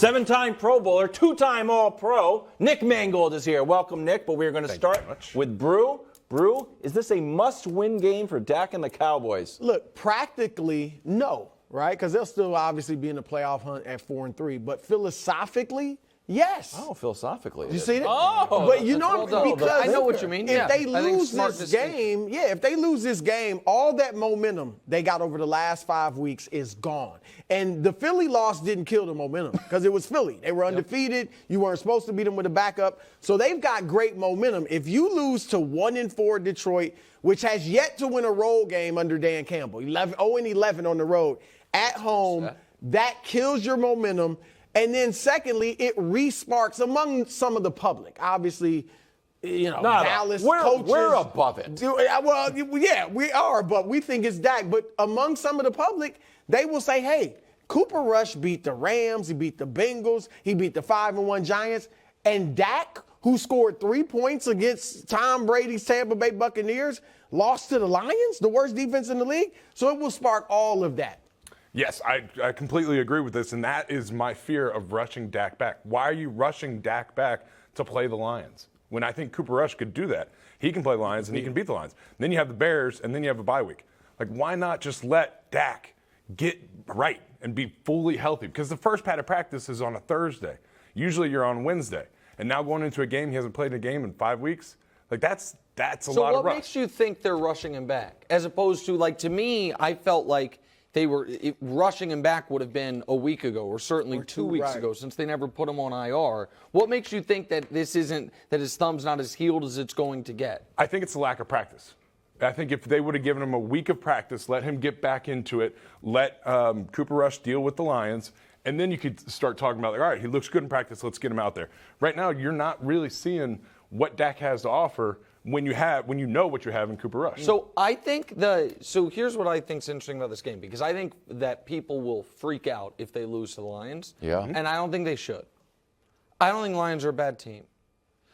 Seven-time Pro Bowler, two-time All-Pro, Nick Mangold is here. Welcome, Nick, but we're going to start with Brew. Brew, is this a must-win game for Dak and the Cowboys? Look, practically, no, right? Because they'll still obviously be in the playoff hunt at 4-3. But philosophically, yes. Oh, philosophically. You see that? Oh, but you know, because I know what you mean. If they lose this game, if they lose this game, all that momentum they got over the last 5 weeks is gone. And the Philly loss didn't kill the momentum because it was Philly. They were undefeated. You weren't supposed to beat them with a backup. So they've got great momentum. If you lose to 1-4 Detroit, which has yet to win a road game under Dan Campbell, 0-11 on the road, at home, that kills your momentum. And then secondly, it re-sparks among some of the public. Obviously, Dallas coaches. We're above it. Well, yeah, we are, but we think it's Dak. But among some of the public, they will say, hey, Cooper Rush beat the Rams, he beat the Bengals, he beat the 5-1 Giants, and Dak, who scored 3 points against Tom Brady's Tampa Bay Buccaneers, lost to the Lions, the worst defense in the league. So it will spark all of that. Yes, I completely agree with this, and that is my fear of rushing Dak back. Why are you rushing Dak back to play the Lions when I think Cooper Rush could do that? He can play the Lions, and he can beat the Lions. Then you have the Bears, and then you have a bye week. Like, why not just let Dak get right and be fully healthy? Because the first pad of practice is on a Thursday. Usually you're on Wednesday. And now going into a game, he hasn't played a game in 5 weeks. Like, that's a lot of rush. So what makes you think they're rushing him back? As opposed to, like, to me, I felt like rushing him back would have been a week ago or certainly 2 weeks ago since they never put him on IR. What makes you think that this isn't, that his thumb's not as healed as it's going to get? I think it's the lack of practice. I think if they would have given him a week of practice, let him get back into it, let Cooper Rush deal with the Lions, and then you could start talking about, like, all right, he looks good in practice, let's get him out there. Right now, you're not really seeing what Dak has to offer when you know what you have in Cooper Rush. So here's what I think is interesting about this game, because I think that people will freak out if they lose to the Lions. Yeah. And I don't think they should. I don't think Lions are a bad team.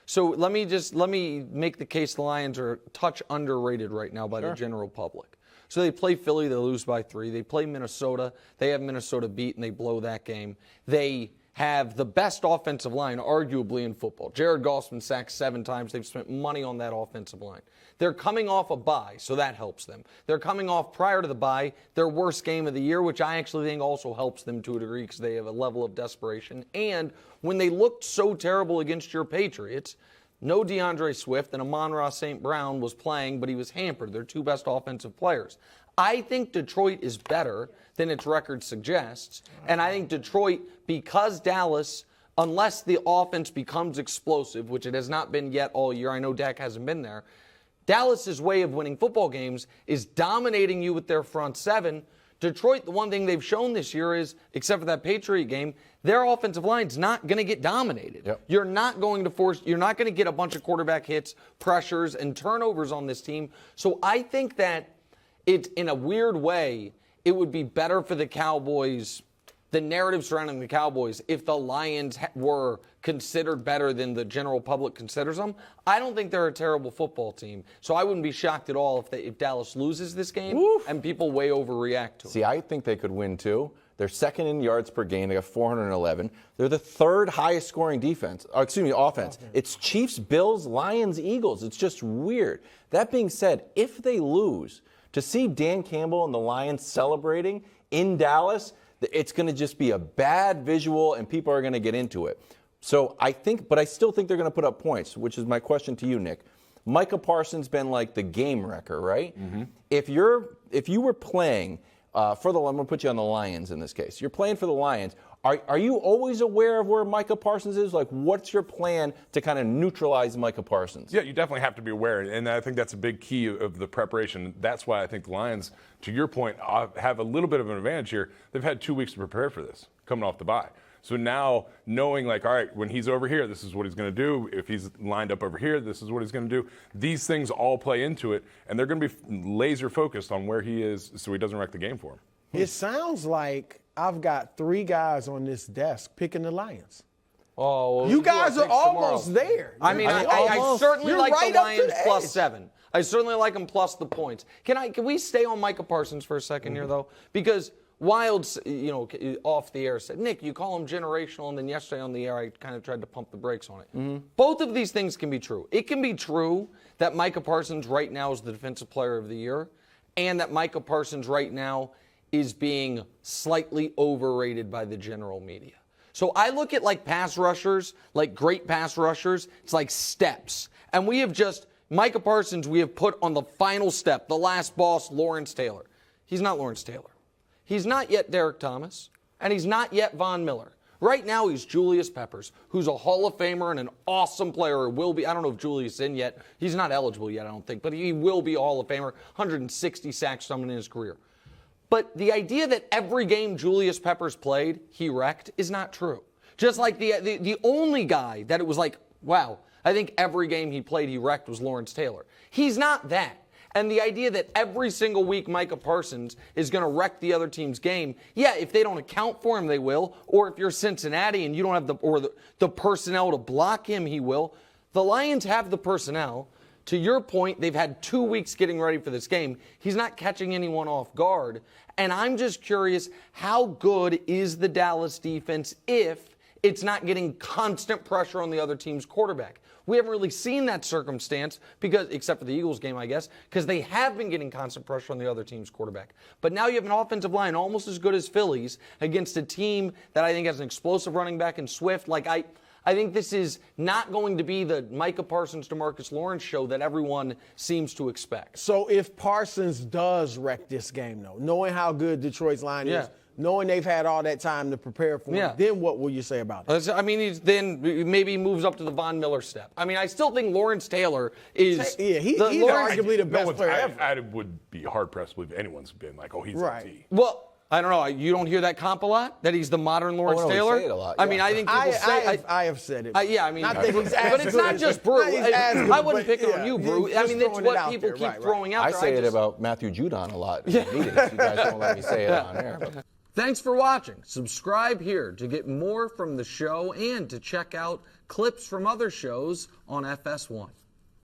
So let me make the case the Lions are a touch underrated right now by the general public. So they play Philly, they lose by 3. They play Minnesota, they have Minnesota beat and they blow that game. They have the best offensive line, arguably, in football. Jared Goff's been sacked 7 times. They've spent money on that offensive line. They're coming off a bye, so that helps them. They're coming off, prior to the bye, their worst game of the year, which I actually think also helps them to a degree because they have a level of desperation. And when they looked so terrible against your Patriots, no DeAndre Swift, and Amon-Ra St. Brown was playing, but he was hampered. They're 2 best offensive players. I think Detroit is better than its record suggests. And I think Detroit, because Dallas, unless the offense becomes explosive, which it has not been yet all year, I know Dak hasn't been there, Dallas's way of winning football games is dominating you with their front 7. Detroit, the one thing they've shown this year is, except for that Patriot game, their offensive line's not going to get dominated. Yep. You're not going to get a bunch of quarterback hits, pressures, and turnovers on this team. So I think that in a weird way, it would be better for the Cowboys, the narrative surrounding the Cowboys, if the Lions were considered better than the general public considers them. I don't think they're a terrible football team. So I wouldn't be shocked at all if Dallas loses this game and people way overreact to it. See, I think they could win, too. They're second in yards per game. They got 411. They're the 3rd highest scoring offense. It's Chiefs, Bills, Lions, Eagles. It's just weird. That being said, if they lose, to see Dan Campbell and the Lions celebrating in Dallas, it's going to just be a bad visual, and people are going to get into it. So I still think they're going to put up points, which is my question to you, Nick. Micah Parsons been like the game wrecker, right? Mm-hmm. If you were playing I'm going to put you on the Lions in this case. You're playing for the Lions. Are you always aware of where Micah Parsons is? Like, what's your plan to kind of neutralize Micah Parsons? Yeah, you definitely have to be aware, and I think that's a big key of the preparation. That's why I think the Lions, to your point, have a little bit of an advantage here. They've had 2 weeks to prepare for this, coming off the bye. So now knowing, like, all right, when he's over here, this is what he's going to do. If he's lined up over here, this is what he's going to do. These things all play into it, and they're going to be laser focused on where he is so he doesn't wreck the game for him. It sounds like I've got 3 guys on this desk picking the Lions. Oh, well, you guys are almost there. I mean, I certainly like the Lions plus 7. I certainly like them plus the points. Can we stay on Micah Parsons for a second here, though? Because Wildes, off the air said, Nick, you call him generational, and then yesterday on the air I kind of tried to pump the brakes on it. Both of these things can be true. It can be true that Micah Parsons right now is the Defensive Player of the Year, and that Micah Parsons right now is being slightly overrated by the general media. So I look at like pass rushers, like great pass rushers, it's like steps. And we have Micah Parsons, we have put on the final step, the last boss, Lawrence Taylor. He's not Lawrence Taylor. He's not yet Derek Thomas, and he's not yet Von Miller. Right now, he's Julius Peppers, who's a Hall of Famer and an awesome player, or will be. I don't know if Julius is in yet. He's not eligible yet, I don't think, but he will be a Hall of Famer, 160 sacks something in his career. But the idea that every game Julius Peppers played, he wrecked, is not true. Just like the only guy that it was like, wow, I think every game he played, he wrecked was Lawrence Taylor. He's not that. And the idea that every single week Micah Parsons is going to wreck the other team's game, yeah, if they don't account for him, they will. Or if you're Cincinnati and you don't have the personnel to block him, he will. The Lions have the personnel. To your point, they've had 2 weeks getting ready for this game. He's not catching anyone off guard. And I'm just curious, how good is the Dallas defense if it's not getting constant pressure on the other team's quarterback? We haven't really seen that circumstance, except for the Eagles game, I guess, because they have been getting constant pressure on the other team's quarterback. But now you have an offensive line almost as good as Philly's against a team that I think has an explosive running back in Swift. I think this is not going to be the Micah Parsons, DeMarcus Lawrence show that everyone seems to expect. So if Parsons does wreck this game, though, knowing how good Detroit's line is, knowing they've had all that time to prepare for him, then what will you say about it? I mean, then maybe he moves up to the Von Miller step. I mean, I still think Lawrence Taylor is... he's arguably the best player ever. I would be hard-pressed to believe anyone's been like, oh, he's LT. Well, I don't know. You don't hear that comp a lot? That he's the modern Lawrence Taylor? We say it a lot, I mean, I think people say... I have said it. I mean... Not that he's but it's not just Brew. I wouldn't pick on you, Brew. I mean, it's what people keep throwing out there. I say it about Matthew Judon a lot in meetings. You guys don't let me say it on air. But. Thanks for watching. Subscribe here to get more from the show and to check out clips from other shows on FS1.